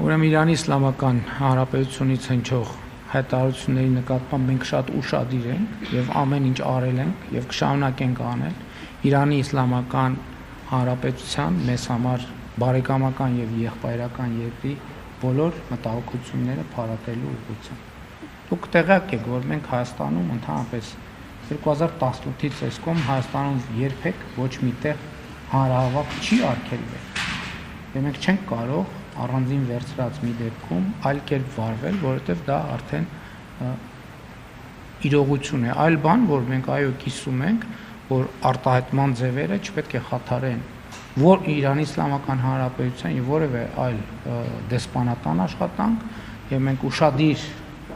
Ուրեմն Իրանի Իսլամական Հանրապետությունից հնչող հայտարարությունների նկատմամբ մենք շատ ուշադիր ենք եւ ամեն ինչ արել ենք եւ կշարունակենք անել Իրանի Իսլամական Հանրապետության մեզ համար բարեկամական եւ եղբայրական երկրի բոլոր մտահոգությունները փարատելու ուղղությամբ։ Դուք տեղյակ եք, որ մենք Հայաստանում ընդհանրապես 2018-ից այսքան Հայաստանում երբեք ոչ միտեղ հանրահավաք չի արգելվել։ Եվ մենք չենք կարող առանձին վերցրած մի դեպքում այլ կերպ վարվել, որովհետև դա արդեն իրողություն է։ Այլ բան, որ մենք այո կիսում ենք, որ արտահայտման ձևերը չպետք է խաթարեն որ Իրանի Իսլամական Հանրապետության եւ որևէ այլ դեսպանատան աշխատանք եւ մենք ուշադիր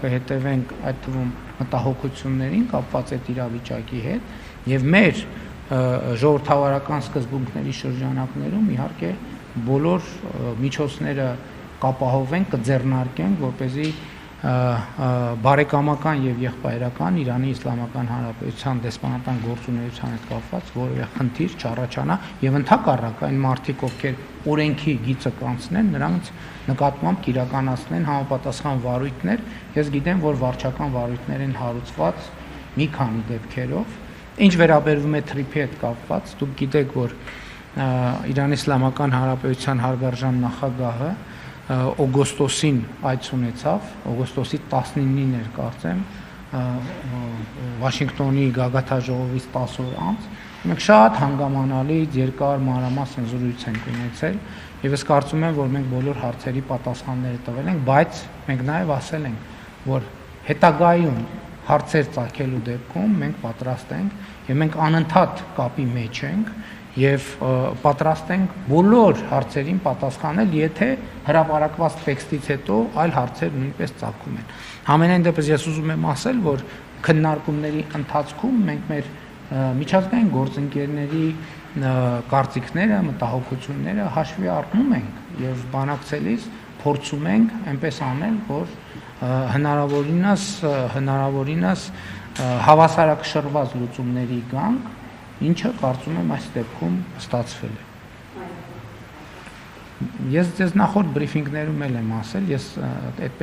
կհետևենք այդ թվում մտահոգություններին կապված այդ իրավիճակի հետ եւ մեր ժողովրդավարական սկզբունքների շրջանակներում իհարկե բոլոր միջոցները կապահովենք, կձեռնարկենք, որպեսզի բարեկամական եւ եղբայրական Իրանի Իսլամական Հանրապետության դեսպանատան գործունեության հետ կապված որևէ խնդիր չառաջանա եւ ընդհակառակ այն մարդիկ, ովքեր օրենքի գիծը կանցնեն, նրանց նկատմամբ կիրականացնեն համապատասխան վարույթներ։ Ես գիտեմ, որ վարչական վարույթներ են հարուցված մի քանի դեպքերով։ Ինչ վերաբերվում է թրիփի հետ կապված, դուք գիտեք, որ Իրանի Իսլամական Հանրապետության հարգարժան նախագահը օգոստոսին այց ունեցավ, օգոստոսի 19-ին էր կարծեմ, Վաշինգտոնի գագաթաժողովից 10 օր անց, մենք շատ հանգամանալի երկար մանրամասն զրույց ենք ունեցել, եւ ես կարծում եմ, որ մենք բոլոր հարցերի պատասխանները տվել ենք, բայց մենք նաեւ ասել ենք, որ հետագայում հարցեր ծագելու դեպքում մենք պատրաստ ենք եւ մենք անընդհատ կապի մեջ ենք եւ պատրաստ ենք բոլոր հարցերին պատասխանել, եթե հրապարակված տեքստից հետո այլ հարցեր նույնպես ծագում են։ Համենայն դեպս ես ուզում եմ ասել, որ քննարկումների ընթացքում մենք մեր միջազգային գործընկերների կարծիքները, մտահոգությունները հաշվի առնում ենք եւ բանակցելիս փորձում ենք այնպես անել, որ հնարավորինս հավասարակշռված լուծումների գանք, ինչը կարծում եմ այս դեպքում ստացվել է։ Ես ձեզ նախորդ բրիֆինգներում էլ եմ ասել, ես այդպես